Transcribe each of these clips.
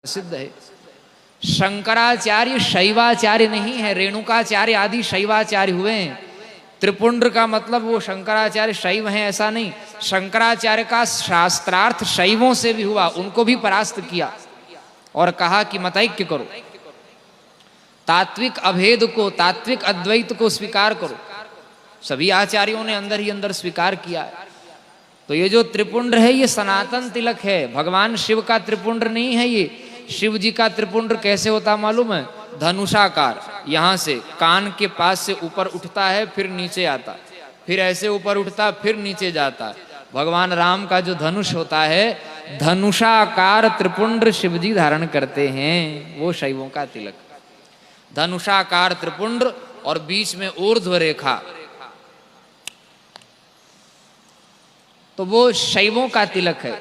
प्रसिद्ध है। शंकराचार्य शैवाचार्य नहीं है, रेणुकाचार्य आदि शैवाचार्य हुए हैं। त्रिपुंड्र का मतलब वो शंकराचार्य शैव हैं ऐसा नहीं, शंकराचार्य का शास्त्रार्थ शैवों से भी हुआ, उनको भी परास्त किया और कहा कि मतैक्य करो, तात्विक अभेद को, तात्विक अद्वैत को स्वीकार करो। सभी आचार्यों ने अंदर ही अंदर स्वीकार किया है। तो ये जो त्रिपुंड्र है ये सनातन तिलक है, भगवान शिव का त्रिपुंड्र नहीं है। ये शिव जी का त्रिपुंड्र कैसे होता मालूम है? धनुषाकार, यहाँ से कान के पास से ऊपर उठता है, फिर नीचे आता, फिर ऐसे ऊपर उठता, फिर नीचे जाता। भगवान राम का जो धनुष होता है, धनुषाकार त्रिपुंड्र शिव जी धारण करते हैं, वो शैवों का तिलक। धनुषाकार त्रिपुंड्र और बीच में ऊर्ध्व रेखा, तो वो शैवों का तिलक है।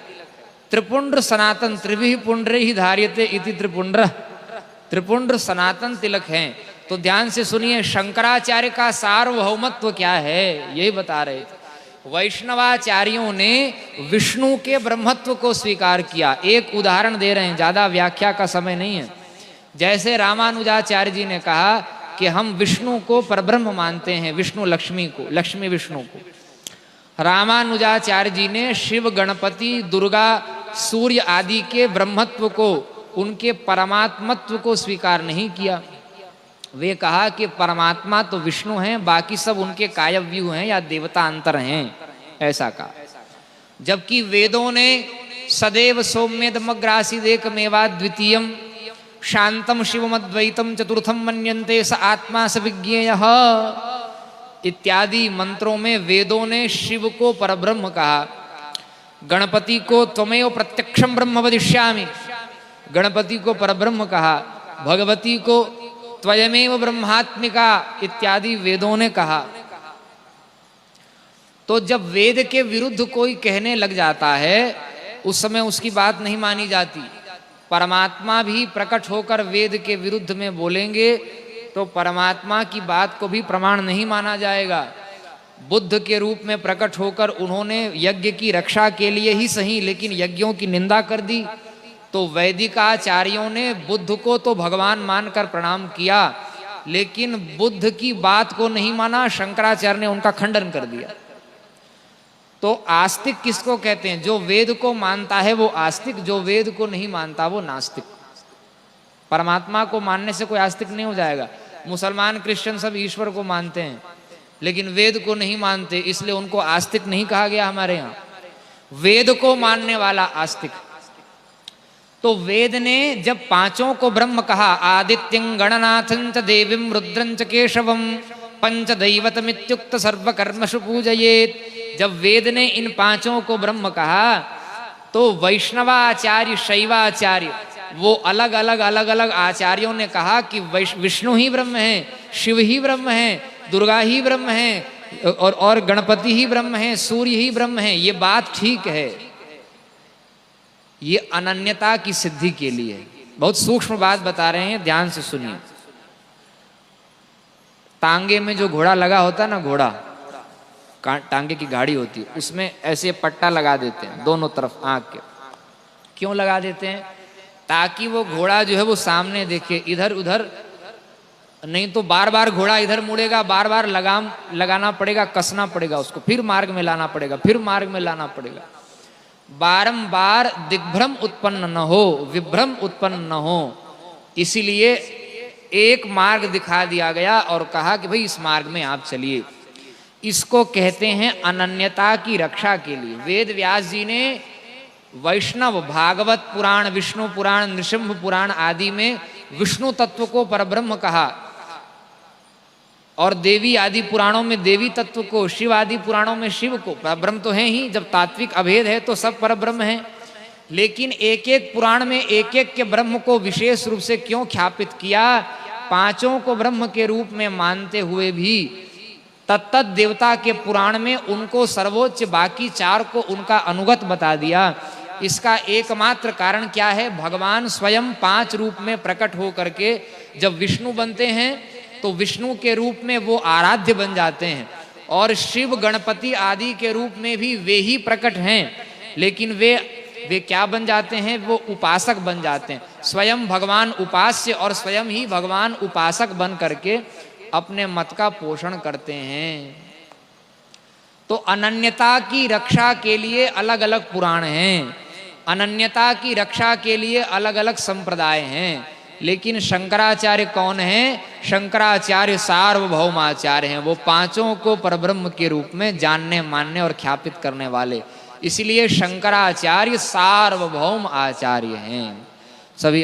त्रिपुंड्र सनातन, त्रिभिः पुंड्रे ही धार्यते इति त्रिपुंड्र, त्रिपुंड्र सनातन तिलक हैं। तो ध्यान से सुनिए, शंकराचार्य का सार्वभौमत्व क्या है यही बता रहे थे। वैष्णवाचार्यों ने विष्णु के ब्रह्मत्व को स्वीकार किया। एक उदाहरण दे रहे हैं, ज्यादा व्याख्या का समय नहीं है। जैसे रामानुजाचार्य जी ने कहा कि हम विष्णु को परब्रह्म मानते हैं, विष्णु लक्ष्मी को, लक्ष्मी विष्णु को। रामानुजाचार्य जी ने शिव, गणपति, दुर्गा, सूर्य आदि के ब्रह्मत्व को, उनके परमात्मत्व को स्वीकार नहीं किया। वे कहा कि परमात्मा तो विष्णु हैं, बाकी सब उनके कायव्यूह हैं या देवता अंतर हैं, ऐसा कहा। जबकि वेदों ने सदैव सौम्यदमग्रासीदेकमेवा द्वितीयम शांतम शिवमद्वैतम चतुर्थम मन्यन्ते स आत्मा स विज्ञेयः इत्यादि मंत्रों में वेदों ने शिव को परब्रह्म कहा। गणपति को त्वमेव प्रत्यक्षम ब्रह्म वदिष्यामि, गणपति को परब्रह्म कहा। भगवती को त्वयमेव ब्रह्मात्मिका इत्यादि वेदों ने कहा। तो जब वेद के विरुद्ध कोई कहने लग जाता है, उस समय उसकी बात नहीं मानी जाती। परमात्मा भी प्रकट होकर वेद के विरुद्ध में बोलेंगे तो परमात्मा की बात को भी प्रमाण नहीं माना जाएगा। बुद्ध के रूप में प्रकट होकर उन्होंने यज्ञ की रक्षा के लिए ही सही, लेकिन यज्ञों की निंदा कर दी। तो वैदिक आचार्यों ने बुद्ध को तो भगवान मानकर प्रणाम किया, लेकिन बुद्ध की बात को नहीं माना। शंकराचार्य ने उनका खंडन कर दिया। तो आस्तिक किसको कहते हैं? जो वेद को मानता है वो आस्तिक, जो वेद को नहीं मानता वो नास्तिक। परमात्मा को मानने से कोई आस्तिक नहीं हो जाएगा। मुसलमान, क्रिश्चियन सब ईश्वर को मानते हैं, लेकिन वेद को नहीं मानते, इसलिए उनको आस्तिक नहीं कहा गया हमारे यहाँ। वेद को मानने वाला आस्तिक। तो वेद ने जब पांचों को ब्रह्म कहा, आदित्यं गणनाथं च देवीं रुद्रं च केशवं पंचदैवतमित्युक्त सर्वकर्मसु पूजयेत, जब वेद ने इन पांचों को ब्रह्म कहा तो वैष्णवाचार्य, शैवाचार्य, वो अलग अलग आचार्यों ने कहा कि विष्णु ही ब्रह्म है, शिव ही ब्रह्म है, दुर्गा ही ब्रह्म है और गणपति ही ब्रह्म है, सूर्य ही ब्रह्म है। ये बात ठीक है, ये अनन्यता की सिद्धि के लिए बहुत सूक्ष्म बात बता रहे हैं, ध्यान से सुनिए। टांगे में जो घोड़ा लगा होता है ना, घोड़ा टांगे की गाड़ी होती है, उसमें ऐसे पट्टा लगा देते हैं दोनों तरफ आंख के। क्यों लगा देते हैं? ताकि वो घोड़ा जो है वो सामने देखे, इधर उधर नहीं तो बार बार घोड़ा इधर मुड़ेगा, बार बार लगाम लगाना पड़ेगा, कसना पड़ेगा उसको, फिर मार्ग में लाना पड़ेगा, फिर मार्ग में लाना पड़ेगा। बारंबार दिग्भ्रम उत्पन्न न हो, विभ्रम उत्पन्न न हो, इसीलिए एक मार्ग दिखा दिया गया और कहा कि भाई इस मार्ग में आप चलिए। इसको कहते हैं अनन्यता की रक्षा के लिए। वेद व्यास जी ने वैष्णव, भागवत पुराण, विष्णु पुराण, नृसिंह पुराण आदि में विष्णु तत्व को परब्रह्म कहा और देवी आदि पुराणों में देवी तत्व को, शिव आदि पुराणों में शिव को। परब्रह्म तो है ही, जब तात्विक अभेद है तो सब परब्रह्म है। लेकिन एक एक पुराण में एक एक के ब्रह्म को विशेष रूप से क्यों ख्यापित किया? पांचों को ब्रह्म के रूप में मानते हुए भी तत्त देवता के पुराण में उनको सर्वोच्च, बाकी चार को उनका अनुगत बता दिया। इसका एकमात्र कारण क्या है? भगवान स्वयं 5 रूप में प्रकट हो करके जब विष्णु बनते हैं तो विष्णु के रूप में वो आराध्य बन जाते हैं, और शिव, गणपति आदि के रूप में भी वे ही प्रकट हैं, लेकिन वे वे क्या बन जाते हैं? वो उपासक बन जाते हैं। स्वयं भगवान उपास्य और स्वयं ही भगवान उपासक बन करके अपने मत का पोषण करते हैं। तो अनन्यता की रक्षा के लिए अलग अलग पुराण हैं, अनन्यता की रक्षा के लिए अलग अलग संप्रदाय हैं, लेकिन शंकराचार्य कौन हैं? शंकराचार्य सार्वभौमाचार्य हैं। वो पांचों को परब्रह्म के रूप में जानने, मानने और ख्यापित करने वाले, इसलिए शंकराचार्य सार्वभौम आचार्य हैं। सभी